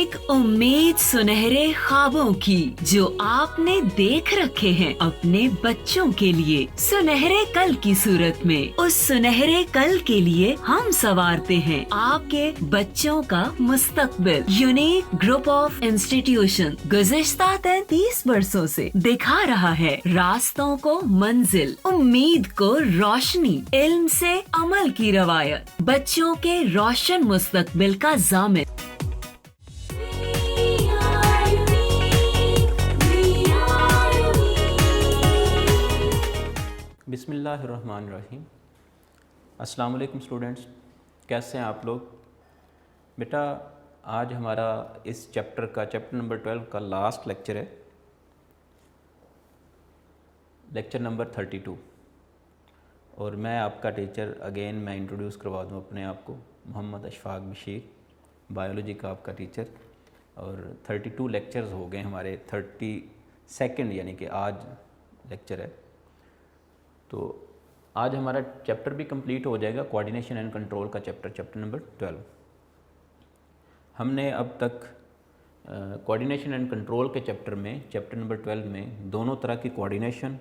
एक उम्मीद सुनहरे ख्वाबों की जो आपने देख रखे हैं अपने बच्चों के लिए, सुनहरे कल की सूरत में। उस सुनहरे कल के लिए हम संवारते हैं आपके बच्चों का मुस्तकबिल। यूनिक ग्रुप ऑफ इंस्टीट्यूशन गुज़िश्ता 33 वर्षों से दिखा रहा है रास्तों को मंजिल, उम्मीद को रोशनी, इल्म से अमल की रवायत, बच्चों के रोशन मुस्तकबिल का ज़ामिन। बिस्मिल्लाहिर्रहमानिर्रहीम। अस्सलाम वालेकुम स्टूडेंट्स, कैसे हैं आप लोग? बेटा, आज हमारा इस चैप्टर नंबर 12 का लास्ट लेक्चर है, लेक्चर नंबर 32। और मैं आपका टीचर अगेन मैं इंट्रोड्यूस करवा दूं अपने आप को, मोहम्मद अशफाक बशीर, बायोलॉजी का आपका टीचर। और 32 लेक्चर्स हो गए हमारे, 32nd यानी कि आज लेक्चर है। तो आज हमारा चैप्टर भी कंप्लीट हो जाएगा, कोऑर्डिनेशन एंड कंट्रोल का चैप्टर नंबर 12। हमने अब तक कोऑर्डिनेशन एंड कंट्रोल के चैप्टर नंबर 12 में दोनों तरह की कोऑर्डिनेशन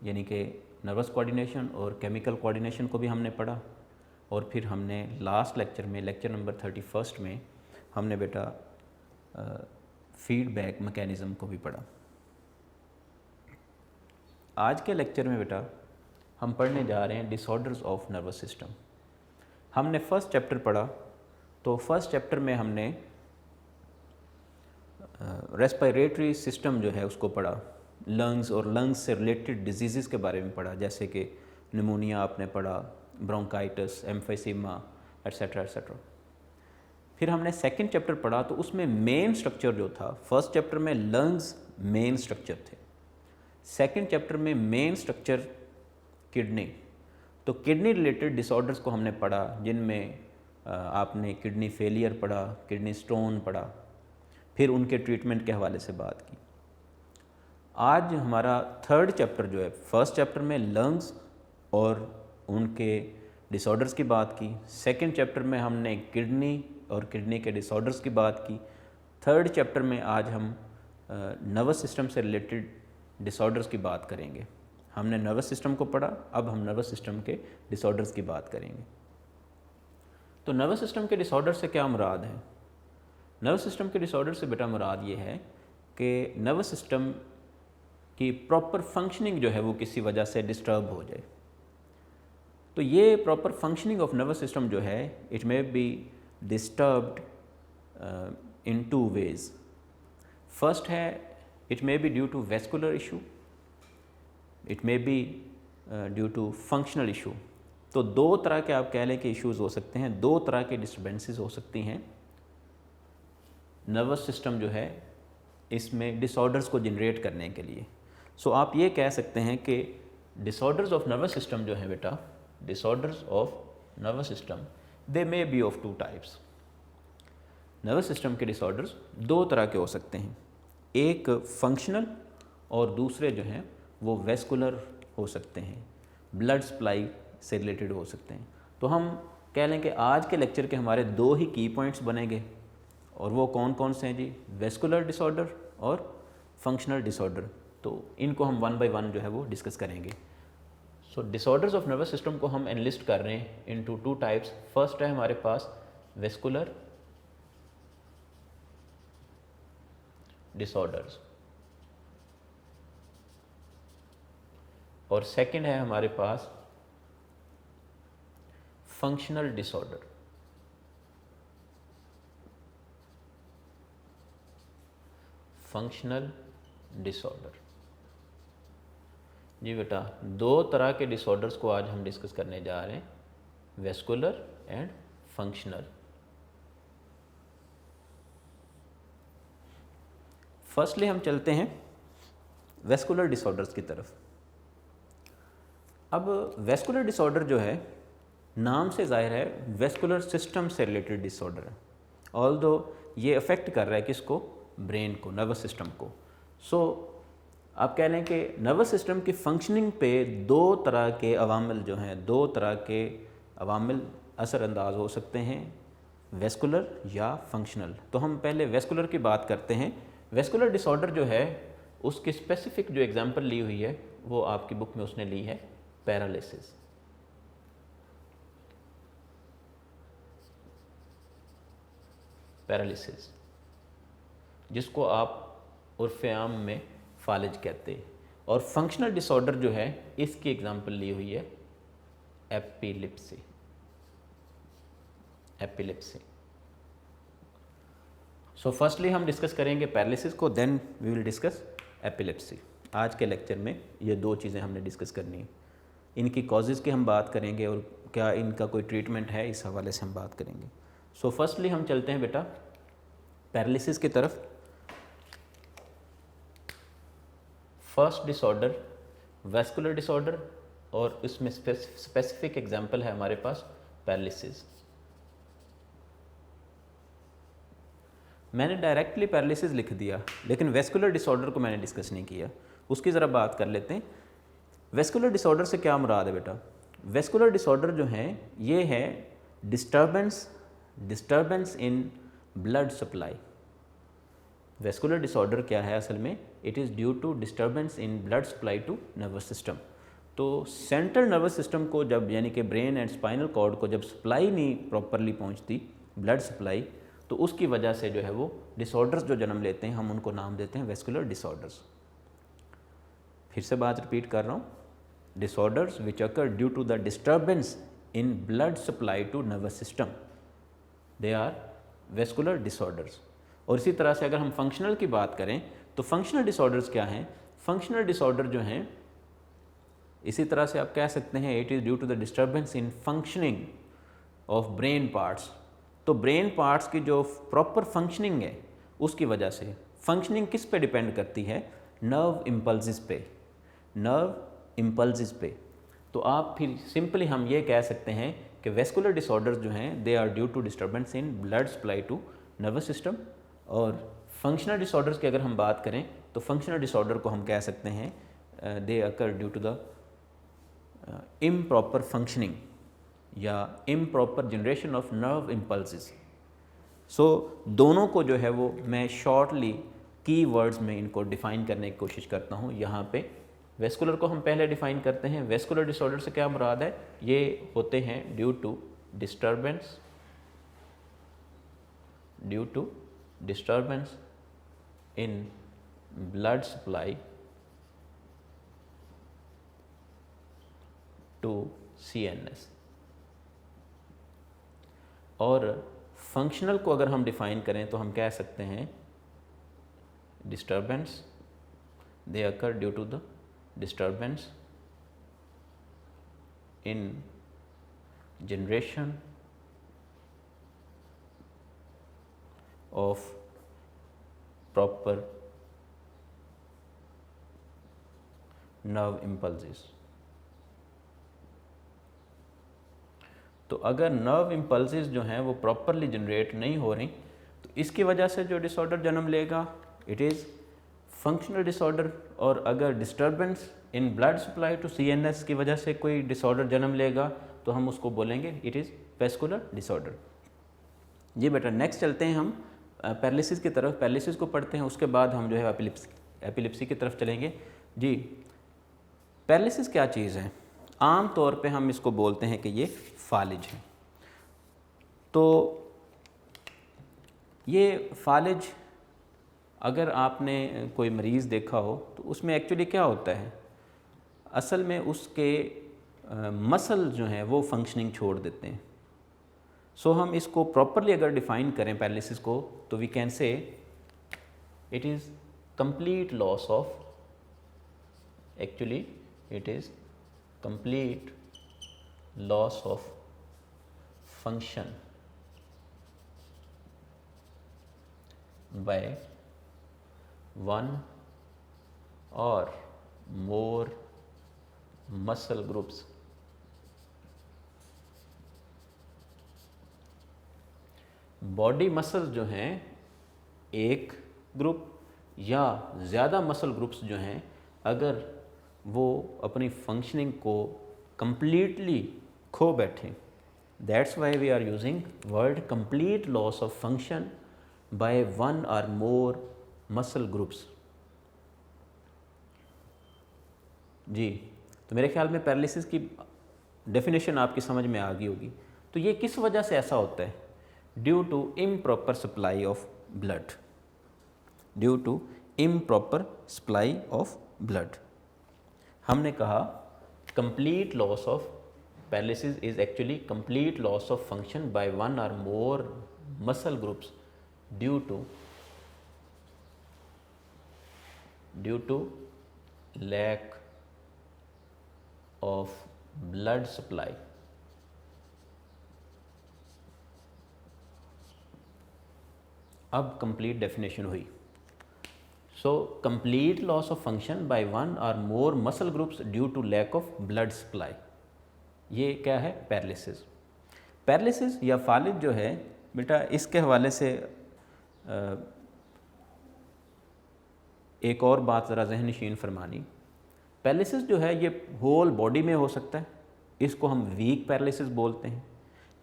यानी कि नर्वस कोऑर्डिनेशन और केमिकल कोऑर्डिनेशन को भी हमने पढ़ा। और फिर हमने लास्ट लेक्चर में, लेक्चर नंबर 31 में, हमने बेटा फीडबैक मैकेनिज़्म को भी पढ़ा। आज के लेक्चर में बेटा हम पढ़ने जा रहे हैं डिसऑर्डर्स ऑफ नर्वस सिस्टम। हमने फर्स्ट चैप्टर पढ़ा, तो फर्स्ट चैप्टर में हमने रेस्पिरेटरी सिस्टम जो है उसको पढ़ा, लंग्स और लंग्स से रिलेटेड डिजीज़ के बारे में पढ़ा, जैसे कि निमोनिया आपने पढ़ा, ब्रोंकाइटिस, एम्फीसीमा, एट्सेट्रा एट्सेट्रा। फिर हमने सेकंड चैप्टर पढ़ा, तो उसमें मेन स्ट्रक्चर जो था, फर्स्ट चैप्टर में लंग्स मेन स्ट्रक्चर थे, सेकंड चैप्टर में मेन स्ट्रक्चर किडनी। तो किडनी रिलेटेड डिसऑर्डर्स को हमने पढ़ा, जिनमें आपने किडनी फेलियर पढ़ा, किडनी स्टोन पढ़ा, फिर उनके ट्रीटमेंट के हवाले से बात की। आज हमारा थर्ड चैप्टर जो है, फर्स्ट चैप्टर में लंग्स और उनके डिसऑर्डर्स की बात की, सेकंड चैप्टर में हमने किडनी और किडनी के डिसऑर्डर्स की बात की, थर्ड चैप्टर में आज हम नर्वस सिस्टम से रिलेटेड डिसऑर्डर्स की बात करेंगे। हमने नर्वस सिस्टम को पढ़ा, अब हम नर्वस सिस्टम के डिसऑर्डर्स की बात करेंगे। तो नर्वस सिस्टम के डिसऑर्डर से क्या मुराद है? नर्वस सिस्टम के डिसऑर्डर से बेटा मुराद ये है कि नर्वस सिस्टम की प्रॉपर फंक्शनिंग जो है वो किसी वजह से डिस्टर्ब हो जाए। तो ये proper functioning of nervous system जो है, it may be disturbed in 2 ways। First है, it may be due to vascular issue, it may be due to functional issue। तो दो तरह के आप कह लें कि इश्यूज़ हो सकते हैं, दो तरह के डिस्टर्बेंसेस हो सकती हैं। नर्वस सिस्टम जो है इसमें डिसऑर्डर्स को जनरेट करने के लिए। सो आप ये कह सकते हैं कि डिसऑर्डर्स ऑफ नर्वस सिस्टम जो है बेटा, disorders of nervous system they may be of 2 types। Nervous system के डिसऑर्डर्स दो तरह के हो सकते हैं, एक फंक्शनल और दूसरे जो हैं वो वेस्कुलर हो सकते हैं, ब्लड सप्लाई से रिलेटेड हो सकते हैं। तो हम कह लें कि आज के लेक्चर के हमारे 2 ही की पॉइंट्स बनेंगे, और वो कौन कौन से हैं जी? वेस्कुलर डिसऑर्डर और फंक्शनल डिसऑर्डर। तो इनको हम 1 by 1 जो है वो डिस्कस करेंगे। सो डिसऑर्डर्स ऑफ नर्वस सिस्टम को हम एनलिस्ट कर रहे हैं इनटू 2 types। फर्स्ट है हमारे पास वेस्कुलर डिसऑर्डर्स, और सेकंड है हमारे पास फंक्शनल डिसऑर्डर। फंक्शनल डिसऑर्डर जी बेटा, 2 तरह के डिसऑर्डर्स को आज हम डिस्कस करने जा रहे हैं, वेस्कुलर एंड फंक्शनल। फर्स्टली हम चलते हैं वेस्कुलर डिसऑर्डर्स की तरफ। अब वेस्कुलर डिसऑर्डर जो है, नाम से ज़ाहिर है वेस्कुलर सिस्टम से रिलेटेड डिसऑर्डर है, ऑल्दो ये अफेक्ट कर रहा है किसको? ब्रेन को, नर्वस सिस्टम को। सो आप कह लें कि नर्वस सिस्टम की फंक्शनिंग पे 2 तरह के अवामिल जो हैं, 2 तरह के अवामिल असरअंदाज हो सकते हैं वेस्कुलर या फंक्शनल। तो हम पहले वेस्कुलर की बात करते हैं। वेस्कुलर डिसऑर्डर जो है उसकी स्पेसिफिक जो एग्जांपल ली हुई है वो आपकी बुक में उसने ली है पैरालिसिस। पैरालिसिस जिसको आप उर्फ़ आम में फालिज कहते हैं। और फंक्शनल डिसऑर्डर जो है इसकी एग्जांपल ली हुई है एपिलिप्सी। एपिलिप्सी। सो फर्स्टली हम डिस्कस करेंगे पैरालिसिस को, then we will discuss epilepsy. आज के लेक्चर में ये दो चीज़ें हमने डिस्कस करनी है। इनकी कॉजेज़ की हम बात करेंगे और क्या इनका कोई ट्रीटमेंट है, इस हवाले से हम बात करेंगे। सो फर्स्टली हम चलते हैं बेटा पैरालिसिस की तरफ। फर्स्ट डिसऑर्डर वेस्कुलर डिसऑर्डर और इसमें स्पेसिफिक एग्जांपल है हमारे पास पैरालिसिस। मैंने डायरेक्टली पैरालिसिस लिख दिया लेकिन वेस्कुलर डिसऑर्डर को मैंने डिस्कस नहीं किया, उसकी ज़रा बात कर लेते हैं। वेस्कुलर डिसऑर्डर से क्या मुराद है बेटा? वेस्कुलर डिसऑर्डर जो है ये है disturbance in blood supply. Vascular disorder क्या है असल में? It is due to disturbance in blood supply to nervous system. तो सेंट्रल नर्वस सिस्टम को जब यानी कि ब्रेन एंड स्पाइनल कॉर्ड को जब सप्लाई नहीं प्रॉपरली पहुंचती, ब्लड सप्लाई, तो उसकी वजह से जो है वो डिसऑर्डर्स जो जन्म लेते हैं हम उनको नाम देते हैं वेस्कुलर डिसऑर्डर्स। फिर से बात रिपीट कर रहा हूँ, disorders which occur due to the disturbance in blood supply to nervous system, they are vascular disorders. और इसी तरह से अगर हम फंक्शनल की बात करें तो फंक्शनल डिसऑर्डर्स क्या हैं? फंक्शनल डिसऑर्डर जो हैं इसी तरह से आप कह सकते हैं it is due to the disturbance in functioning of brain parts. तो ब्रेन पार्ट्स की जो प्रॉपर फंक्शनिंग है उसकी वजह से, फंक्शनिंग किस पे डिपेंड करती है? नर्व इम्पल्सिस पे, नर्व इम्पल्सिस पे। तो आप फिर सिंपली हम ये कह सकते हैं कि वेस्कुलर डिसऑर्डर्स जो हैं they are due to disturbance in blood supply to nervous system. और फंक्शनल डिसऑर्डर्स की अगर हम बात करें तो फंक्शनल डिसऑर्डर को हम कह सकते हैं they occur due to the improper functioning या improper generation of nerve impulses. So दोनों को जो है वो मैं शॉर्टली की वर्ड्स में इनको डिफ़ाइन करने की कोशिश करता हूँ। यहाँ पे वेस्कुलर को हम पहले डिफ़ाइन करते हैं। वेस्कुलर डिसऑर्डर से क्या मुराद है? ये होते हैं due to disturbance in blood supply to CNS। और फंक्शनल को अगर हम डिफ़ाइन करें तो हम कह सकते हैं disturbance, they occur due to the disturbance in generation of proper nerve impulses. तो अगर नर्व इम्पल्सिस जो हैं वो प्रॉपरली जनरेट नहीं हो रही तो इसकी वजह से जो डिसऑर्डर जन्म लेगा इट इज़ फंक्शनल डिसऑर्डर। और अगर disturbance in blood supply to CNS की वजह से कोई डिसऑर्डर जन्म लेगा तो हम उसको बोलेंगे इट इज़ वेस्कुलर डिसऑर्डर। जी बेटा, नेक्स्ट चलते हैं हम पैरालिसिस की तरफ। पैरालिसिस को पढ़ते हैं, उसके बाद हम जो है एपिलिप्सी की तरफ चलेंगे। जी, पैरालिसिस क्या चीज़ है? आम तौर पे हम इसको बोलते हैं कि ये फालिज है। तो ये फालिज अगर आपने कोई मरीज़ देखा हो तो उसमें एक्चुअली क्या होता है? असल में उसके मसल जो हैं वो फंक्शनिंग छोड़ देते हैं। सो हम इसको प्रॉपरली अगर डिफ़ाइन करें पैरालिसिस को तो we can say it is complete loss of, actually it is complete loss of function by one or more muscle groups body muscles जो हैं एक ग्रुप या ज़्यादा मसल ग्रुप्स जो हैं अगर वो अपनी फंक्शनिंग को कंप्लीटली खो बैठें That's why we are using word complete loss of function by one or more muscle groups. जी, तो मेरे ख्याल में पैरालिसिस की डेफिनेशन आपकी समझ में आ गई होगी। तो ये किस वजह से ऐसा होता है? Due to improper supply of blood, due to improper supply of blood. हमने कहा complete loss of paralysis is actually complete loss of function by one or more muscle groups due to lack of blood supply. अब complete definition हुई। So complete loss of function by one or more muscle groups due to lack of blood supply, ये क्या है? Paralysis. Paralysis या फालिज जो है बेटा, इसके हवाले से एक और बात ज़रा ज़हन नशीन फरमानी। पैरालिसिस जो है ये होल बॉडी में हो सकता है, इसको हम वीक पैरालिसिस बोलते हैं।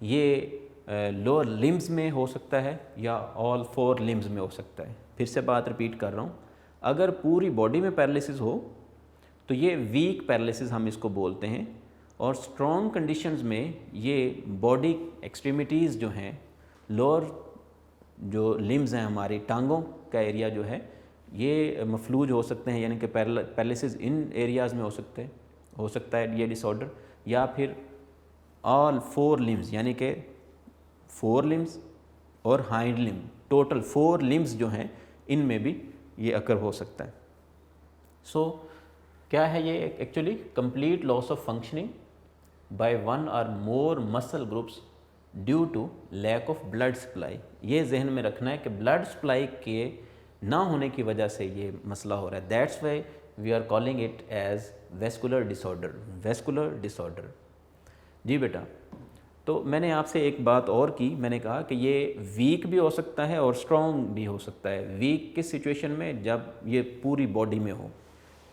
ये लोअर लिम्स में हो सकता है या ऑल 4 लिम्स में हो सकता है। फिर से बात रिपीट कर रहा हूँ, अगर पूरी बॉडी में पैरालिसिस हो तो ये वीक पैरालिसिस हम इसको बोलते हैं, और स्ट्रॉन्ग कंडीशंस में ये बॉडी एक्सट्रीमिटीज़ जो हैं, लोअर जो लिम्स हैं, हमारी टांगों का एरिया जो है, ये मफलूज हो सकते हैं, यानी कि पैरालिसिस इन एरियाज़ में हो सकता है ये डिसऑर्डर, या फिर ऑल 4 लिम्स यानी कि 4 लिम्स और हाइंड लिम्ब, टोटल 4 लिम्स जो हैं इनमें भी ये अकर हो सकता है। सो क्या है ये? Actually complete loss of functioning by one or more muscle groups due to lack of blood supply. ये जहन में रखना है कि ब्लड सप्लाई के ना होने की वजह से ये मसला हो रहा है। That's why we are calling it as vascular disorder, vascular disorder. जी बेटा, तो मैंने आपसे एक बात और की, मैंने कहा कि ये वीक भी हो सकता है और स्ट्रॉन्ग भी हो सकता है। वीक किस सिचुएशन में? जब ये पूरी बॉडी में हो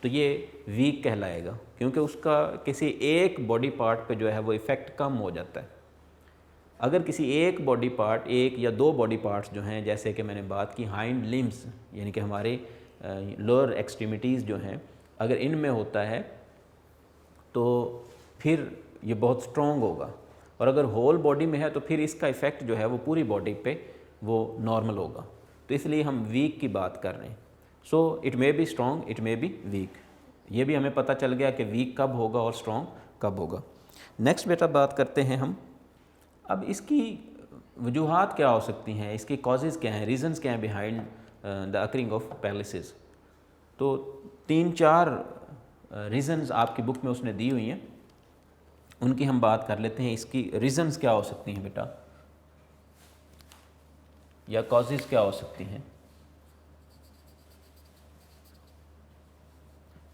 तो ये वीक कहलाएगा, क्योंकि उसका किसी एक बॉडी पार्ट पे जो है वो इफ़ेक्ट कम हो जाता है। अगर किसी एक बॉडी पार्ट, एक या 2 बॉडी पार्ट्स जो हैं, जैसे कि मैंने बात की हाइंड लिम्स यानी कि हमारे लोअर एक्सट्रीमिटीज़ जो हैं, अगर इनमें होता है तो फिर ये बहुत स्ट्रॉन्ग होगा, और अगर होल बॉडी में है तो फिर इसका इफ़ेक्ट जो है वो पूरी बॉडी पे वो नॉर्मल होगा। तो इसलिए हम वीक की बात कर रहे हैं। So it may be strong, it may be weak. ये भी हमें पता चल गया कि वीक कब होगा और स्ट्रॉन्ग कब होगा। नेक्स्ट बेटा बात करते हैं हम, अब इसकी वजूहात क्या हो सकती हैं, इसकी कॉजेज़ क्या हैं, रीज़न्स क्या हैं behind the occurring of paralysis. तो 3-4 रीज़न्स आपकी बुक में उसने दी हुई हैं, उनकी हम बात कर लेते हैं। इसकी रीज़न्स क्या हो सकती हैं बेटा, या कॉजेज़ क्या हो सकती हैं।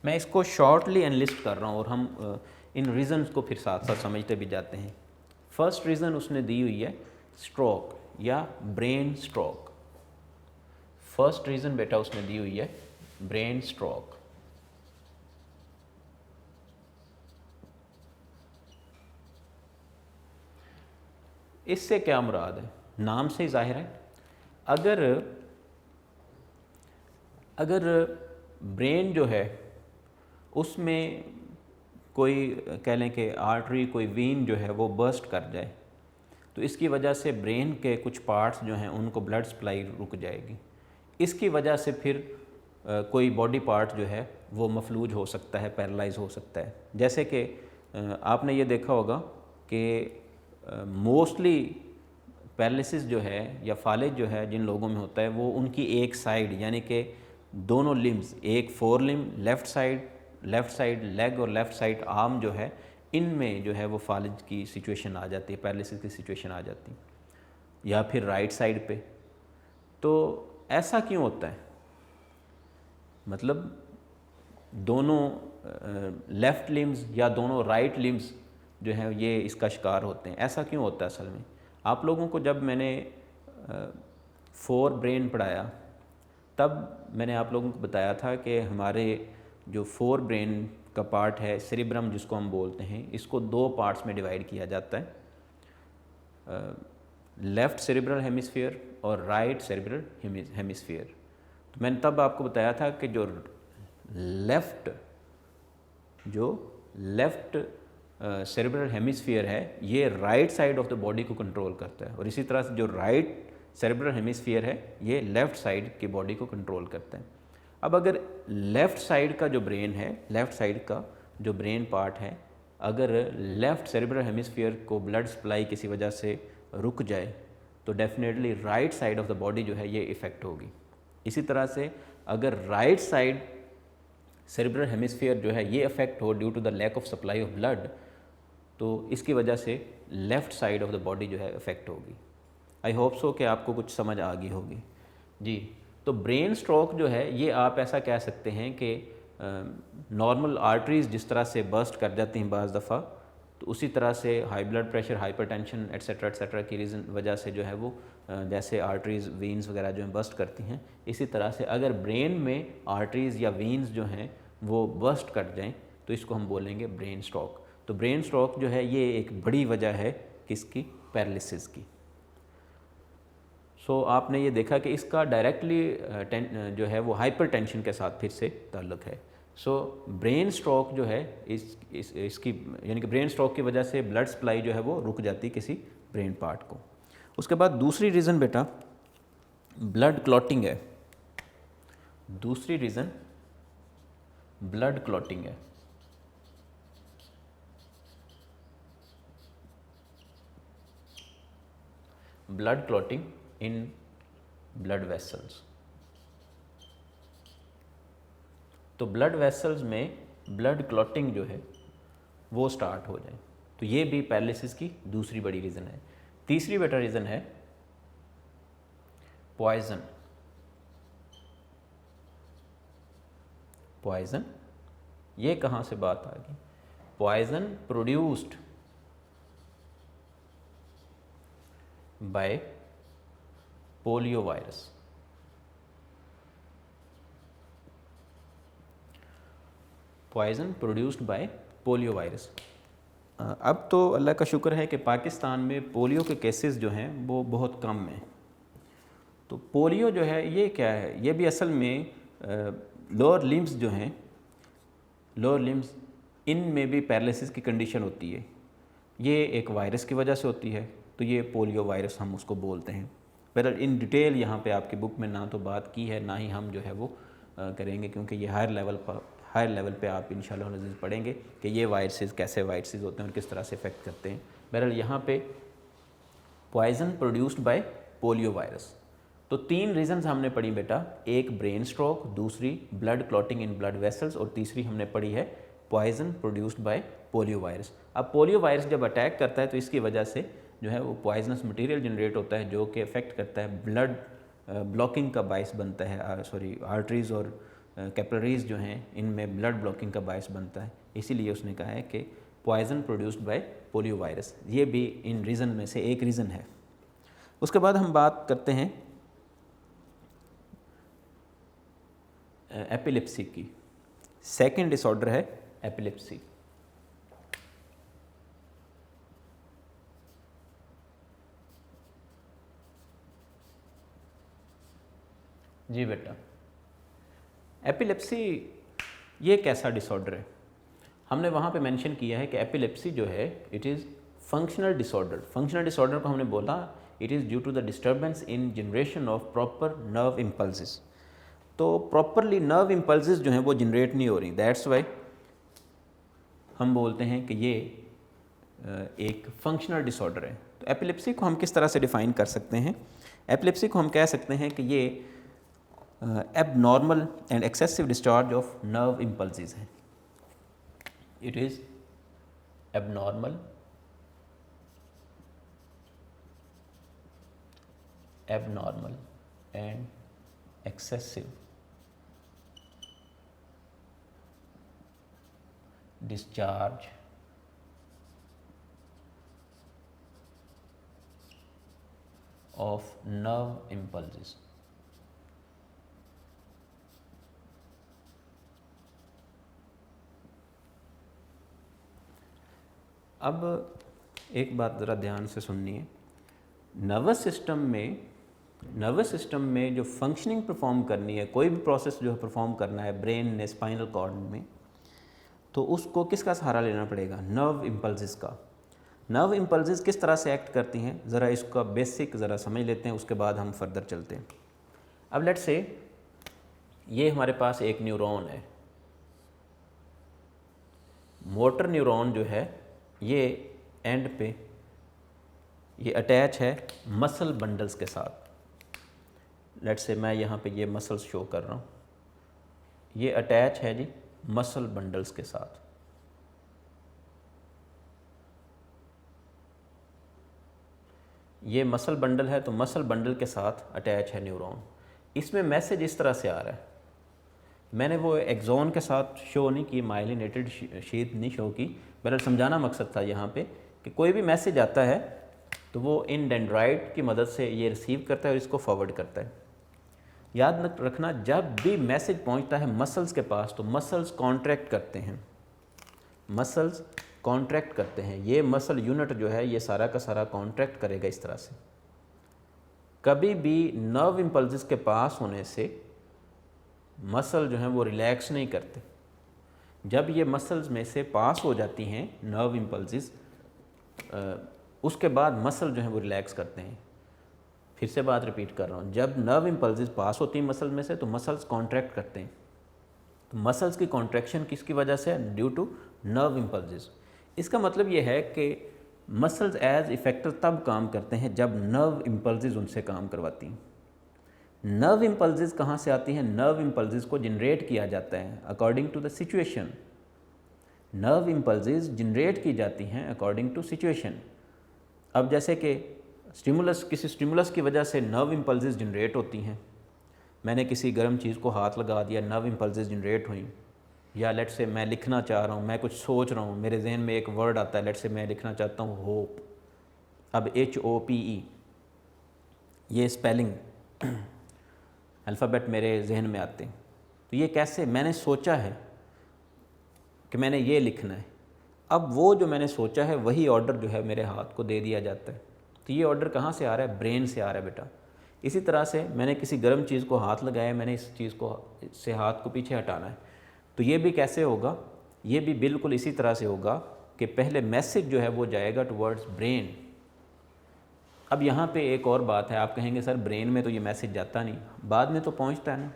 मैं इसको शॉर्टली एनलिस्ट कर रहा हूँ और हम इन रीज़न्स को फिर साथ साथ समझते भी जाते हैं। फर्स्ट रीज़न उसने दी हुई है स्ट्रोक या ब्रेन स्ट्रोक। फर्स्ट रीज़न बेटा उसने दी हुई है ब्रेन स्ट्रोक। इससे क्या मुराद है? नाम से ही जाहिर है, अगर ब्रेन जो है उसमें कोई कह लें कि आर्टरी, कोई वीन जो है वो बर्स्ट कर जाए, तो इसकी वजह से ब्रेन के कुछ पार्ट्स जो हैं उनको ब्लड सप्लाई रुक जाएगी। इसकी वजह से फिर कोई बॉडी पार्ट जो है वो मफलूज हो सकता है, पैरालाइज हो सकता है। जैसे कि आपने ये देखा होगा कि मोस्टली पैरालिसिस जो है या फालिज जो है जिन लोगों में होता है वो उनकी एक साइड यानी कि दोनों लिम्स, एक 4 लिम्ब लेफ़्ट साइड लेग और लेफ़्ट साइड आर्म जो है, इनमें जो है वो फालिज की सिचुएशन आ जाती है, पैरालिसिस की सिचुएशन आ जाती है, या फिर राइट साइड पे। तो ऐसा क्यों होता है? मतलब दोनों लेफ़्ट लिम्स या दोनों राइट लिम्स जो हैं ये इसका शिकार होते हैं। ऐसा क्यों होता है? असल में आप लोगों को जब मैंने 4 ब्रेन पढ़ाया तब मैंने आप लोगों को बताया था कि हमारे जो 4 ब्रेन का पार्ट है सेरिब्रम जिसको हम बोलते हैं, इसको 2 पार्ट्स में डिवाइड किया जाता है। लेफ़्ट सेरिब्रल हेमिस्फीयर और राइट सेरिब्रल हेमिस्फीयर। तो मैंने तब आपको बताया था कि जो लेफ़्ट सेरिब्रल हेमिस्फीयर है ये right side of the body को कंट्रोल करता है, और इसी तरह से जो राइट सेरिब्रल हेमिस्फीयर है ये लेफ़्ट साइड की बॉडी को कंट्रोल करता है। अब अगर लेफ़्ट साइड का जो ब्रेन है, लेफ़्ट साइड का जो ब्रेन पार्ट है, अगर लेफ़्ट सेरिब्रल हेमिस्फीयर को ब्लड सप्लाई किसी वजह से रुक जाए तो definitely right side of the body जो है ये इफ़ेक्ट होगी। इसी तरह से अगर राइट साइड सेरिब्रल हेमिस्फीयर जो है ये अफेक्ट हो due to the lack of supply of blood, तो इसकी वजह से left side of the body जो है अफेक्ट होगी। आई होप सो कि आपको कुछ समझ आ गई होगी जी। तो ब्रेन स्ट्रोक जो है ये आप ऐसा कह सकते हैं कि नॉर्मल आर्टरीज़ जिस तरह से बर्स्ट कर जाती हैं बाज़ दफ़ा, तो उसी तरह से high blood pressure, hypertension etcetera की रीज़न वजह से जो है वो जैसे आर्टरीज़ वीन्स वगैरह जो हैं बर्स्ट करती हैं, इसी तरह से अगर ब्रेन में आर्टरीज़ या वीन्स जो हैं वो बर्स्ट कर जाएं तो इसको हम बोलेंगे ब्रेन स्ट्रोक। तो ब्रेन स्ट्रोक जो है ये एक बड़ी वजह है किसकी, पैरालिसिस की। सो आपने ये देखा कि इसका डायरेक्टली जो है वो हाइपरटेंशन के साथ फिर से ताल्लुक़ है। सो ब्रेन स्ट्रोक जो है इसकी यानी कि ब्रेन स्ट्रोक की वजह से ब्लड सप्लाई जो है वो रुक जाती किसी ब्रेन पार्ट को। उसके बाद दूसरी रीज़न बेटा ब्लड क्लॉटिंग है। दूसरी रीज़न ब्लड क्लॉटिंग है। Blood clotting in blood vessels. तो ब्लड वेसल्स में ब्लड क्लॉटिंग जो है वो स्टार्ट हो जाए, तो ये भी पैरालिसिस की दूसरी बड़ी रीज़न है। तीसरी बेटा रीज़न है पॉइजन। पॉइजन ये कहाँ से बात आ गई? Poison produced by polio virus. Poison produced by polio virus. अब तो अल्लाह का शुक्र है कि पाकिस्तान में पोलियो के केसेस जो हैं वो बहुत कम हैं। तो पोलियो जो है ये क्या है? ये भी असल में लोअर लिम्स जो हैं, लोअर लिम्स, इनमें भी पैरालिसिस की कंडीशन होती है। ये एक वायरस की वजह से होती है, तो ये पोलियो वायरस हम उसको बोलते हैं। बहरहाल इन डिटेल यहाँ पे आपकी बुक में ना तो बात की है, ना ही हम जो है वो करेंगे, क्योंकि ये हायर लेवल पे आप इंशाल्लाह नज़ीज़ पढ़ेंगे कि ये वायरसेस कैसे वायरसेस होते हैं और किस तरह से इफ़ेक्ट करते हैं। बहरहाल यहाँ पे poison produced by polio virus. तो तीन रीज़न्स हमने पढ़ी बेटा, एक ब्रेन स्ट्रोक, दूसरी blood clotting in blood vessels, और तीसरी हमने पढ़ी है poison produced by polio virus. अब पोलियो वायरस जब अटैक करता है तो इसकी वजह से जो है वो पॉइजनस मटेरियल जनरेट होता है जो कि अफेक्ट करता है ब्लड ब्लॉकिंग का बायस बनता है, आर्टरीज़ और कैपिलरीज़ जो हैं इनमें ब्लड ब्लॉकिंग का बायस बनता है। इसीलिए उसने कहा है कि poison produced by polio virus, ये भी इन रीज़न में से एक रीज़न है। उसके बाद हम बात करते हैं एपिलेप्सी की। सेकंड डिसऑर्डर है एपिलेप्सी। जी बेटा, एपिलेप्सी ये कैसा डिसऑर्डर है? हमने वहाँ पे मेंशन किया है कि एपिलेप्सी जो है it is functional disorder. Functional disorder को हमने बोला it is due to the disturbance in generation of proper nerve impulses. तो प्रॉपरली नर्व इम्पल्सेस जो हैं वो जनरेट नहीं हो रही, दैट्स वाई हम बोलते हैं कि ये एक फंक्शनल डिसऑर्डर है। तो एपिलेप्सी को हम किस तरह से डिफ़ाइन कर सकते हैं? एपिलेप्सी को हम कह सकते हैं कि ये abnormal and excessive discharge of nerve impulses है। It is abnormal and excessive discharge of nerve impulses। अब एक बात ज़रा ध्यान से सुननी है नर्वस सिस्टम में जो फंक्शनिंग परफॉर्म करनी है, कोई भी प्रोसेस जो है परफॉर्म करना है ब्रेन ने स्पाइनल कॉर्ड में, तो उसको किसका सहारा लेना पड़ेगा? नर्व इम्पल्सेस का। नर्व इम्पल्सेस किस तरह से एक्ट करती हैं, ज़रा इसका बेसिक ज़रा समझ लेते हैं, उसके बाद हम फर्दर चलते हैं। अब लेट्स से ये हमारे पास एक न्यूरॉन है, मोटर न्यूरॉन जो है ये एंड पे ये अटैच है मसल बंडल्स के साथ। लेट्स से मैं यहाँ पे ये मसल्स शो कर रहा हूँ, ये अटैच है जी मसल बंडल्स के साथ। ये मसल बंडल है, तो मसल बंडल के साथ अटैच है न्यूरॉन। इसमें मैसेज इस तरह से आ रहा है, मैंने वो एक्सॉन के साथ शो नहीं की, माइलिनेटेड शीट नहीं शो की, मेरा समझाना मकसद था यहाँ पे कि कोई भी मैसेज आता है तो वो इन डेंड्राइट की मदद से ये रिसीव करता है और इसको फॉरवर्ड करता है। याद रखना, जब भी मैसेज पहुँचता है मसल्स के पास तो मसल्स कॉन्ट्रैक्ट करते हैं, मसल्स कॉन्ट्रैक्ट करते हैं। ये मसल यूनिट जो है ये सारा का सारा कॉन्ट्रैक्ट करेगा इस तरह से। कभी भी नर्व इम्पल्सेस के पास होने से मसल जो हैं वो रिलैक्स नहीं करते। जब ये मसल्स में से पास हो जाती हैं नर्व इम्पल्सेस, उसके बाद मसल जो हैं वो रिलैक्स करते हैं। फिर से बात रिपीट कर रहा हूँ, जब नर्व इम्पल्सेस पास होती हैं मसल में से तो मसल्स कॉन्ट्रैक्ट करते हैं। तो मसल्स की कॉन्ट्रैक्शन किसकी वजह से है? Due to nerve impulses. इसका मतलब ये है कि मसल्स एज इफेक्टर तब काम करते हैं जब नर्व इम्पल्सेस उनसे काम करवाती हैं। नर्व इम्पल्सेस कहाँ से आती हैं? नर्व इम्पल्सेस को जनरेट किया जाता है according to the situation. Nerve impulses generate की जाती हैं अकॉर्डिंग टू सिचुएशन। अब जैसे कि स्टिमुलस, किसी स्टिमुलस की वजह से नर्व इम्पल्सेस जनरेट होती हैं। मैंने किसी गर्म चीज़ को हाथ लगा दिया, नर्व इम्पल्सेस जनरेट हुई। या लेट से मैं लिखना चाह रहा हूँ, मैं कुछ सोच रहा हूँ, मेरे जहन में एक वर्ड आता है, लेट से मैं लिखना चाहता हूँ होप। अब HOPE ये स्पेलिंग अल्फ़ाबेट मेरे जहन में आते हैं। तो ये कैसे? मैंने सोचा है कि मैंने ये लिखना है। अब वो जो मैंने सोचा है वही ऑर्डर जो है मेरे हाथ को दे दिया जाता है। तो ये ऑर्डर कहाँ से आ रहा है? ब्रेन से आ रहा है बेटा। इसी तरह से मैंने किसी गर्म चीज़ को हाथ लगाया, मैंने इस चीज़ को से हाथ को पीछे हटाना है, तो ये भी कैसे होगा? ये भी बिल्कुल इसी तरह से होगा कि पहले मैसेज जो है वो जाएगा टुवर्ड्स ब्रेन। अब यहाँ पे एक और बात है, आप कहेंगे सर ब्रेन में तो ये मैसेज जाता नहीं, बाद में तो पहुँचता है ना।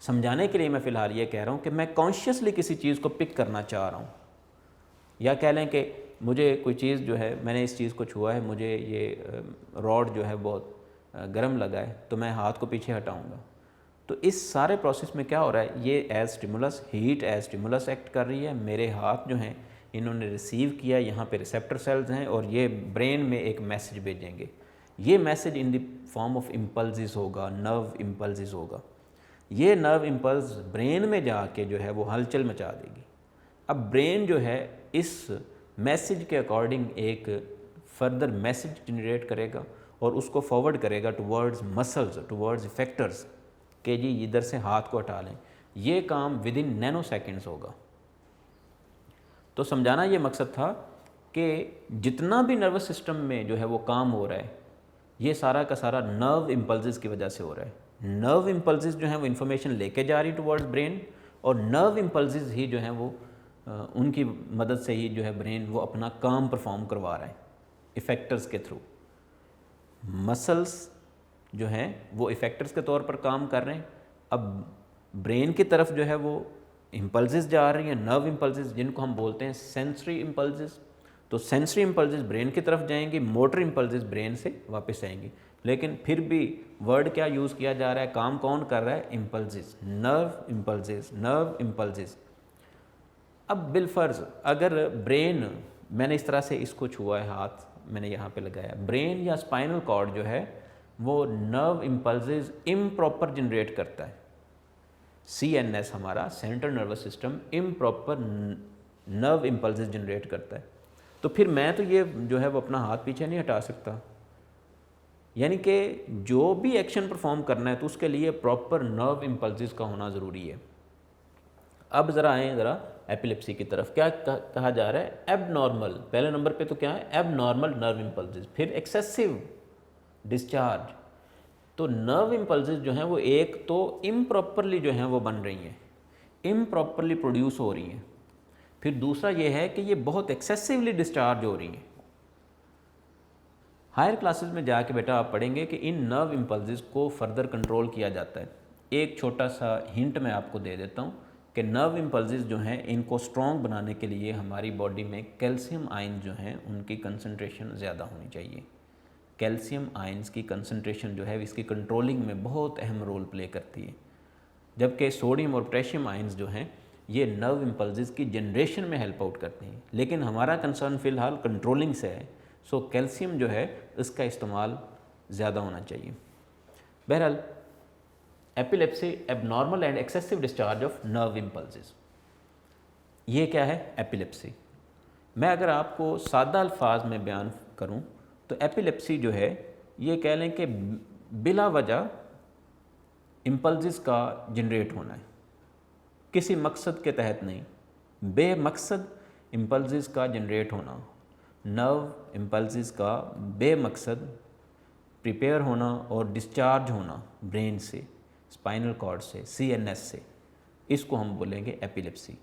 समझाने के लिए मैं फ़िलहाल ये कह रहा हूँ कि मैं कॉन्शियसली किसी चीज़ को पिक करना चाह रहा हूँ, या कह लें कि मुझे कोई चीज़ जो है, मैंने इस चीज़ को छुआ है, मुझे ये रॉड जो है बहुत गर्म लगा है, तो मैं हाथ को पीछे हटाऊँगा। तो इस सारे प्रोसेस में क्या हो रहा है? ये as stimulus, heat as stimulus act कर रही है। मेरे हाथ जो हैं इन्होंने रिसीव किया, यहाँ पे रिसेप्टर सेल्स हैं और ये ब्रेन में एक मैसेज भेजेंगे। ये message in the form of impulses होगा, नर्व इम्पल्सेस होगा। ये नर्व इम्पल्स ब्रेन में जाके जो है वो हलचल मचा देगी। अब ब्रेन जो है इस मैसेज के अकॉर्डिंग एक फर्दर मैसेज जनरेट करेगा और उसको फॉरवर्ड करेगा टुवर्ड्स मसल्स, टुवर्ड्स इफेक्टर्स कि जी इधर से हाथ को हटा लें। ये काम विद इन नैनो सेकेंड्स होगा। तो समझाना ये मकसद था कि जितना भी नर्वस सिस्टम में जो है वो काम हो रहा है, ये सारा का सारा नर्व इम्पल्सेस की वजह से हो रहा है। नर्व इम्पल्सेस जो हैं वो इन्फॉर्मेशन लेके जा रही टुवर्ड्स ब्रेन, और नर्व इम्पल्सेस ही जो हैं वो उनकी मदद से ही जो है ब्रेन वो अपना काम परफॉर्म करवा रहा है इफ़ेक्टर्स के थ्रू। मसल्स जो हैं वो इफ़ेक्टर्स के तौर पर काम कर रहे हैं। अब ब्रेन की तरफ जो है वो इम्पल्सेस जा रही हैं, नर्व इम्पल्सेस, जिनको हम बोलते हैं सेंसरी इम्पल्सेस। तो सेंसरी इम्पल्सेस ब्रेन की तरफ जाएंगी, मोटर इम्पल्सेस ब्रेन से वापस आएंगी। लेकिन फिर भी वर्ड क्या यूज़ किया जा रहा है? काम कौन कर रहा है? Impulses, nerve impulses, nerve impulses. अब बिलफर्ज अगर ब्रेन, मैंने इस तरह से इसको छुआ है, हाथ मैंने यहाँ पे लगाया, ब्रेन या स्पाइनल कॉर्ड जो है वो नर्व इम्पल्सेस इम्प्रॉपर जनरेट करता है। CNS हमारा central nervous system improper nerve impulses generate करता है। तो फिर मैं तो ये जो है वो अपना हाथ पीछे नहीं हटा सकता। यानी कि जो भी एक्शन परफॉर्म करना है तो उसके लिए प्रॉपर नर्व इम्पल्सेस का होना ज़रूरी है। अब ज़रा आएँ ज़रा एपिलेप्सी की तरफ। क्या कहा जा रहा है? एबनॉर्मल। पहले नंबर पे तो क्या है? Abnormal nerve impulses. फिर एक्सेसिव डिस्चार्ज। तो नर्व इम्पल्सेस जो हैं वो एक तो इम्प्रॉपरली जो हैं वो बन रही हैं, इम्प्रॉपरली प्रोड्यूस हो रही हैं, फिर दूसरा ये है कि ये बहुत एक्सेसिवली डिस्चार्ज हो रही हैं। हायर क्लासेस में जाके बेटा आप पढ़ेंगे कि इन नर्व इम्पल्सेस को फर्दर कंट्रोल किया जाता है। एक छोटा सा हिंट मैं आपको दे देता हूँ कि नर्व इम्पल्सेस जो हैं इनको स्ट्रॉन्ग बनाने के लिए हमारी बॉडी में कैल्शियम आयन जो हैं उनकी कंसंट्रेशन ज़्यादा होनी चाहिए। कैल्शियम आयंस की कंसंट्रेशन जो है इसकी कंट्रोलिंग में बहुत अहम रोल प्ले करती है, जबकि सोडियम और पोटेशियम आयंस जो हैं ये नर्व इम्पल्सेस की जनरेशन में हेल्प आउट करते हैं। लेकिन हमारा कंसर्न फ़िलहाल कंट्रोलिंग से है, सो कैल्शियम जो है इसका इस्तेमाल ज़्यादा होना चाहिए। बहरहाल epilepsy abnormal and excessive discharge of nerve impulses, ये क्या है एपिलेप्सी। मैं अगर आपको सादा अल्फाज में बयान करूं तो एपिलेप्सी जो है ये कह लें कि बिला वजह इम्पल्सेस का जनरेट होना है, किसी मकसद के तहत नहीं, बेमकसद इम्पल्सेस का जनरेट होना, नर्व इम्पल्सेस का बेमकसद प्रिपेयर होना और डिस्चार्ज होना ब्रेन से, स्पाइनल कॉर्ड से, CNS से, इसको हम बोलेंगे एपिलेप्सी।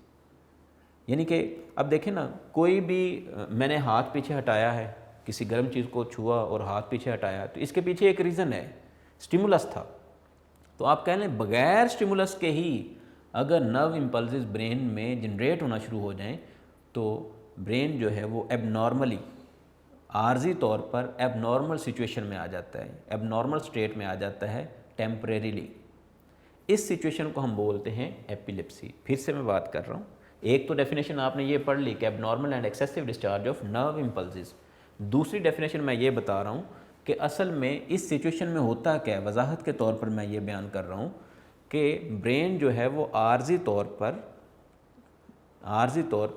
यानी कि अब देखें ना, कोई भी मैंने हाथ पीछे हटाया है, किसी गर्म चीज़ को छुआ और हाथ पीछे हटाया, तो इसके पीछे एक रीज़न है, स्टिमुलस था। तो आप कह लें बग़ैर स्टिमुलस के ही अगर नर्व इम्पल्सेस ब्रेन में जनरेट होना शुरू हो जाएं तो ब्रेन जो है वो एबनॉर्मली, आर्जी तौर पर एबनॉर्मल सिचुएशन में आ जाता है, एबनॉर्मल स्टेट में आ जाता है टेम्परेरीली। इस सिचुएशन को हम बोलते हैं एपिलेप्सी। फिर से मैं बात कर रहा हूँ, एक तो डेफिनेशन आपने ये पढ़ ली कि abnormal and excessive discharge of nerve impulses. दूसरी डेफिनेशन मैं ये बता रहा हूँ कि असल में इस सिचुएशन में होता क्या है, वजाहत के तौर पर मैं ये बयान कर रहा हूँ कि ब्रेन जो है वो आर्जी तौर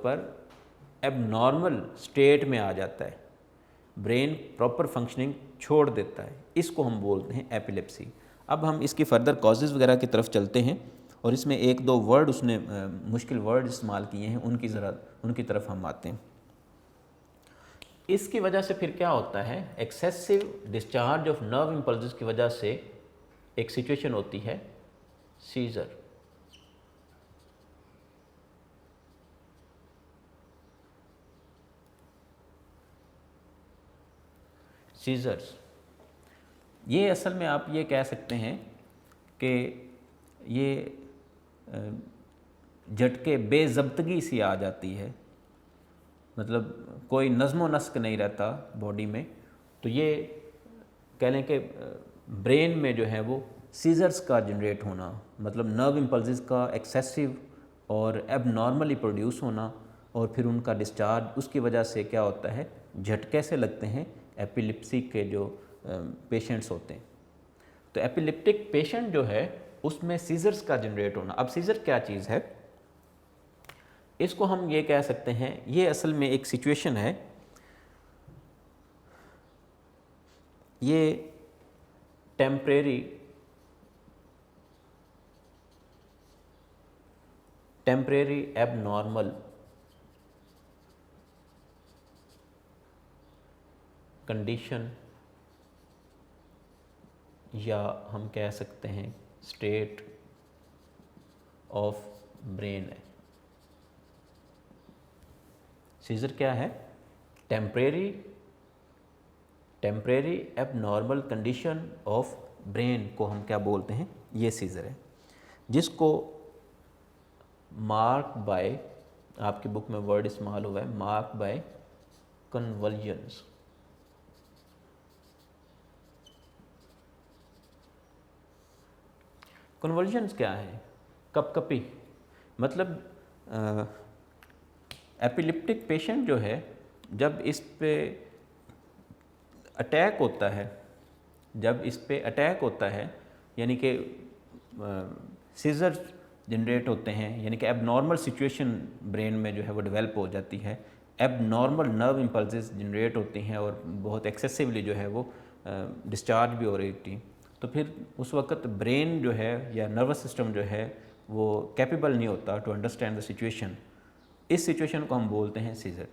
पर एबनॉर्मल स्टेट में आ जाता है, ब्रेन प्रॉपर फंक्शनिंग छोड़ देता है, इसको हम बोलते हैं एपिलेप्सी। अब हम इसकी फ़र्दर कॉजेज़ वगैरह की तरफ चलते हैं और इसमें एक दो वर्ड उसने मुश्किल वर्ड इस्तेमाल किए हैं, उनकी तरफ हम आते हैं। इसकी वजह से फिर क्या होता है, excessive discharge of nerve impulses की वजह से एक सिचुएशन होती है सीजर। सीजर्स ये असल में आप ये कह सकते हैं कि ये झटके बेज़ब्तगी सी आ जाती है, मतलब कोई नज़्म व नस्क नहीं रहता बॉडी में, तो ये कह लें कि ब्रेन में जो है वो सीजर्स का जनरेट होना, मतलब नर्व इम्पल्सेस का एक्सेसिव और एबनॉर्मली प्रोड्यूस होना और फिर उनका डिस्चार्ज, उसकी वजह से क्या होता है, झटके से लगते हैं एपिलेप्सी के जो पेशेंट्स होते हैं। तो एपिलेप्टिक पेशेंट जो है उसमें सीजर्स का जनरेट होना। अब सीजर क्या चीज़ है, इसको हम ये कह सकते हैं, ये असल में एक सिचुएशन है, ये टेम्परेरी एबनॉर्मल कंडीशन या हम कह सकते हैं स्टेट ऑफ ब्रेन है। सीजर क्या है, temporary abnormal condition of brain को हम क्या बोलते हैं, ये सीजर है, जिसको मार्क बाय, आपकी बुक में वर्ड इस्तेमाल हुआ है मार्क बाय कन्वल्जन्स। कन्वल्जन्स क्या है, कपकपी, मतलब एपिलेप्टिक पेशेंट जो है जब इस पे अटैक होता है, यानी कि सीजर जनरेट होते हैं, यानी कि एबनॉर्मल सिचुएशन ब्रेन में जो है वो डेवलप हो जाती है, एबनॉर्मल नर्व इम्पल्सेस जनरेट होती हैं और बहुत एक्सेसिवली जो है वो डिस्चार्ज भी हो रही थी, तो फिर उस वक्त ब्रेन जो है या नर्वस सिस्टम जो है वो कैपेबल नहीं होता टू अंडरस्टैंड द सिचुएशन। इस सिचुएशन को हम बोलते हैं सीजर।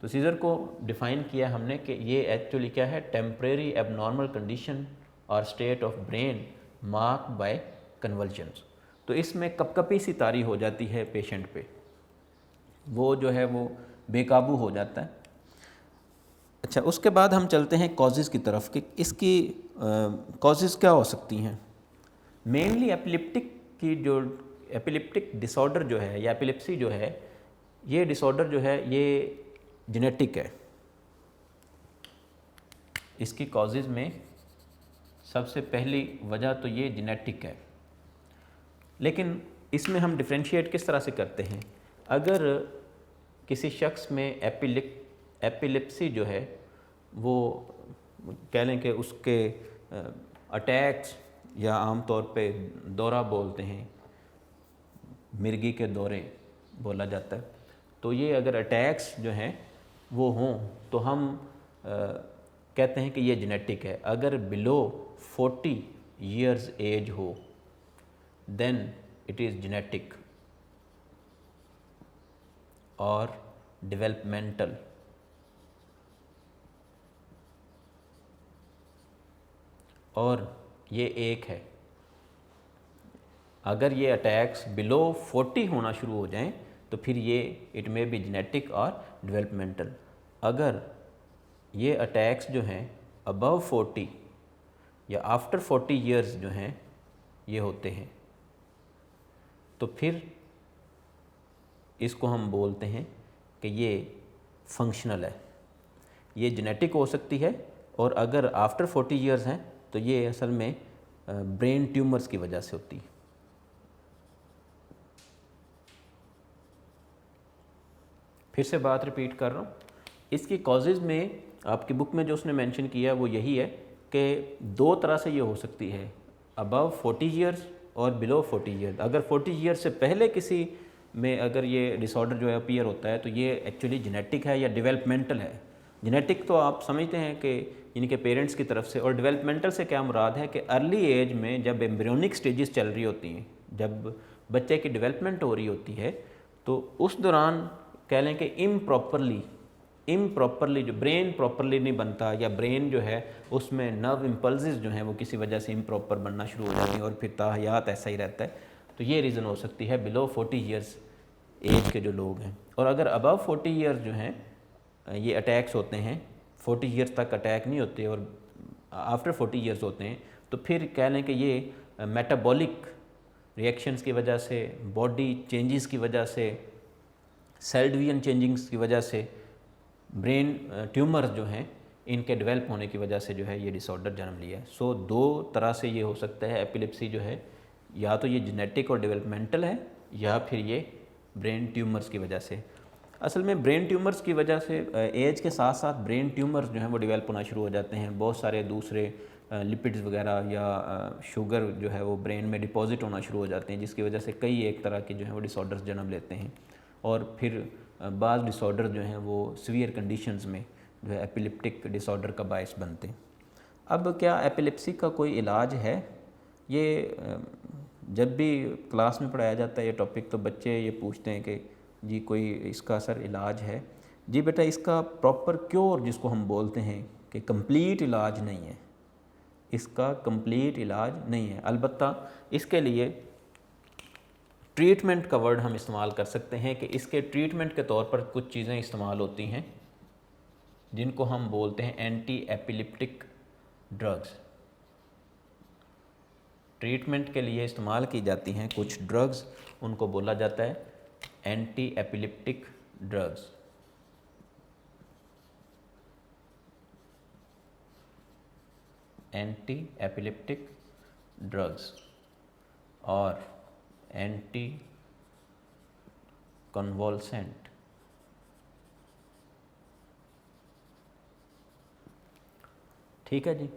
तो तो सीज़र को डिफ़ाइन किया हमने कि ये एक्चुअली क्या है, टेम्परेरी एबनॉर्मल कंडीशन और state of brain mark bye convulsions. तो इसमें कपकपी सी तारी हो जाती है पेशेंट पे, वो जो है वो बेकाबू हो जाता है। अच्छा, उसके बाद हम चलते हैं कॉजेज़ की तरफ कि इसकी कॉजेज़ क्या हो सकती हैं। मेनली एपिलिप्टिक की जो एपिलिप्टिक डिसऑर्डर जो है या एपिलिप्सी जो है, ये डिसऑर्डर जो है ये जेनेटिक है। इसकी कॉजेज़ में सबसे पहली वजह तो ये जेनेटिक है। लेकिन इसमें हम डिफ्रेंशिएट किस तरह से करते हैं। अगर किसी शख्स में एपिलिप्सी जो है वो कह लें कि उसके अटैक्स या आम तौर पे दौरा बोलते हैं, मिर्गी के दौरे बोला जाता है, तो ये अगर अटैक्स जो हैं वो हों तो हम कहते हैं कि ये जेनेटिक है। अगर बिलो 40 इयर्स एज हो देन इट इज़ जेनेटिक और डेवलपमेंटल। और ये एक है, अगर ये अटैक्स बिलो 40 होना शुरू हो जाएं तो फिर ये इट मे बी जेनेटिक और डेवलपमेंटल। अगर ये अटैक्स जो हैं अबव 40 या आफ्टर 40 इयर्स जो हैं ये होते हैं तो फिर इसको हम बोलते हैं कि ये फंक्शनल है, ये जेनेटिक हो सकती है। और अगर आफ्टर 40 इयर्स हैं तो ये असल में ब्रेन ट्यूमर्स की वजह से होती है। फिर से बात रिपीट कर रहा हूँ, इसकी कॉजेज़ में आपकी बुक में जो उसने मेंशन किया वो यही है कि दो तरह से ये हो सकती है, अबव 40 इयर्स और बिलो 40 इयर्स। अगर 40 इयर्स से पहले किसी में अगर ये डिसऑर्डर जो है अपीयर होता है तो ये एक्चुअली जेनेटिक है या डेवलपमेंटल है। जेनेटिक तो आप समझते हैं कि इनके पेरेंट्स की तरफ से, और डेवलपमेंटल से क्या मुराद है कि अर्ली एज में जब एम्ब्रियोनिक स्टेजेस चल रही होती हैं, जब बच्चे की डेवलपमेंट हो रही होती है, तो उस दौरान कह लें कि इम्प्रॉपरली जो ब्रेन प्रॉपरली नहीं बनता, या ब्रेन जो है उसमें नर्व इम्पल्सेस जो हैं वो किसी वजह से इम्प्रॉपर बनना शुरू हो जाती हैं और फिर ताहयात ऐसा ही रहता है। तो ये रीज़न हो सकती है बिलो 40 इयर्स एज के जो लोग हैं। और अगर अबव 40 इयर्स जो हैं ये अटैक्स होते हैं, 40 इयर्स तक अटैक नहीं होते और आफ्टर 40 इयर्स होते हैं, तो फिर कह लें कि ये मेटाबॉलिक रिएक्शंस की वजह से, बॉडी चेंजेस की वजह से, सेल डिवीजन चेंजिंग्स की वजह से, ब्रेन ट्यूमर्स जो हैं इनके डेवलप होने की वजह से जो है ये डिसऑर्डर जन्म लिया है। सो दो तरह से ये हो सकता है एपिलेप्सी जो है, या तो ये जेनेटिक और डेवलपमेंटल है या फिर ये ब्रेन ट्यूमर्स की वजह से। असल में ब्रेन ट्यूमर्स की वजह से एज के साथ साथ ब्रेन ट्यूमर्स जो हैं वो डेवलप होना शुरू हो जाते हैं। बहुत सारे दूसरे लिपिड्स वगैरह या शुगर जो है वो ब्रेन में डिपॉजिट होना शुरू हो जाते हैं, जिसकी वजह से कई एक तरह के जो है वो डिसऑर्डर्स जन्म लेते हैं। और फिर बाज़ डिसऑर्डर जो हैं वो सीवियर कंडीशंस में जो है एपिलेप्टिक डिसऑर्डर का बायस बनते हैं। अब क्या एपिलेप्सी का कोई इलाज है? ये जब भी क्लास में पढ़ाया जाता है ये टॉपिक तो बच्चे ये पूछते हैं कि जी कोई इसका सर इलाज है? जी बेटा, इसका प्रॉपर क्योर जिसको हम बोलते हैं कि कंप्लीट इलाज नहीं है, इसका कंप्लीट इलाज नहीं है। अलबत्ता इसके लिए ट्रीटमेंट का वर्ड हम इस्तेमाल कर सकते हैं कि इसके ट्रीटमेंट के तौर पर कुछ चीज़ें इस्तेमाल होती हैं जिनको हम बोलते हैं एंटी एपिलेप्टिक ड्रग्स। ट्रीटमेंट के लिए इस्तेमाल की जाती हैं कुछ ड्रग्स, उनको बोला जाता है anti epileptic drugs. Anti epileptic drugs और एंटी कन्वोल्सेंट। ठीक है जी।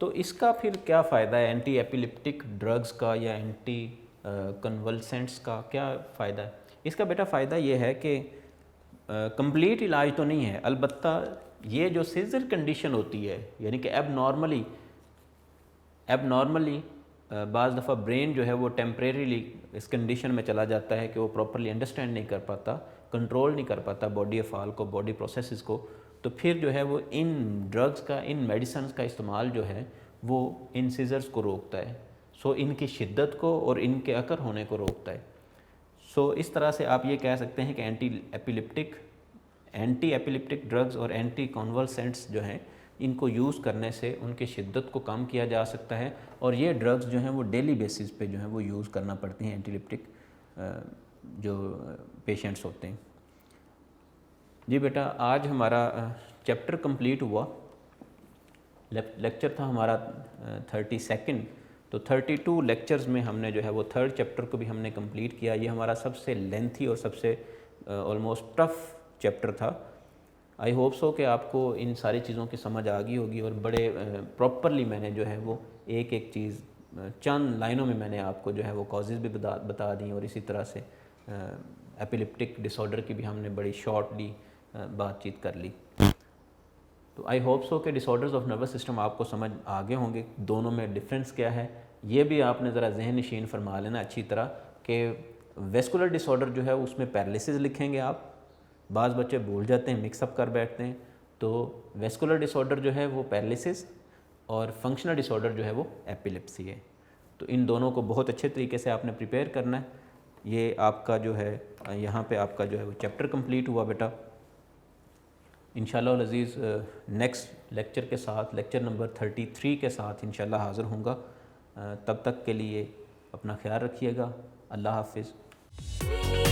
तो इसका फिर क्या फ़ायदा है एंटी एपिलेप्टिक ड्रग्स का या एंटी कन्वल्सेंट्स का क्या फ़ायदा है? इसका बेटा फ़ायदा ये है कि कंप्लीट इलाज तो नहीं है, अलबत्ता ये जो सीजर कंडीशन होती है, यानी कि एबनॉर्मली बाज़ दफ़ा ब्रेन जो है वो टेम्परेरीली इस कंडीशन में चला जाता है कि वो प्रॉपरली अंडरस्टैंड नहीं कर पाता, कंट्रोल नहीं कर पाता बॉडी अफ़ाल को, बॉडी प्रोसेसेस को, तो फिर जो है वो इन ड्रग्स का, इन मेडिसिन का इस्तेमाल जो है वो इन सीजर्स को रोकता है। सो इनकी शिद्दत को और इनके अकर होने को रोकता है। सो इस तरह से आप ये कह सकते हैं कि एंटी एपिलिप्टिक ड्रग्स और एंटी कॉन्वल्सेंट्स जो हैं इनको यूज़ करने से उनकी शिद्दत को कम किया जा सकता है, और ये ड्रग्स जो हैं वो डेली बेसिस पे जो है वो यूज़ करना पड़ती हैं एंटीलिप्टिक जो पेशेंट्स होते हैं। जी बेटा, आज हमारा चैप्टर कंप्लीट हुआ। लेक्चर था हमारा 32, तो 32 लेक्चर्स में हमने जो है वो थर्ड चैप्टर को भी हमने कंप्लीट किया। ये हमारा सबसे लेंथी और सबसे ऑलमोस्ट टफ चैप्टर था। आई होप सो कि आपको इन सारी चीज़ों की समझ आ गई होगी, और बड़े प्रॉपरली मैंने जो है वो एक एक चीज़ चंद लाइनों में मैंने आपको जो है वो कॉजेज़ भी बता दी, और इसी तरह से एपिलिप्टिक डिसऑर्डर की भी हमने बड़ी शॉर्टली बातचीत कर ली। तो आई होप सो कि डिसऑर्डर्स ऑफ नर्वस सिस्टम आपको समझ आ गए होंगे, दोनों में डिफरेंस क्या है ये भी आपने ज़रा जहन नशीन फरमा लेना अच्छी तरह कि वेस्कुलर डिसऑर्डर जो है उसमें पैरालिसिस लिखेंगे आप, बाज़ बच्चे भूल जाते हैं, मिक्सअप कर बैठते हैं। तो वेस्कुलर डिसऑर्डर जो है वो पैरालिसिस और फंक्शनल डिसऑर्डर जो है वो एपिलेप्सी है। तो इन दोनों को बहुत अच्छे तरीके से आपने प्रिपेयर करना है। ये आपका जो है यहाँ पे आपका जो है वो चैप्टर कंप्लीट हुआ बेटा। इंशाल्लाह अज़ीज़ नेक्स्ट लेक्चर के साथ, लेक्चर नंबर 33 के साथ इंशाल्लाह हाज़िर होऊंगा। तब तक के लिए अपना ख्याल रखिएगा। अल्लाह हाफिज़।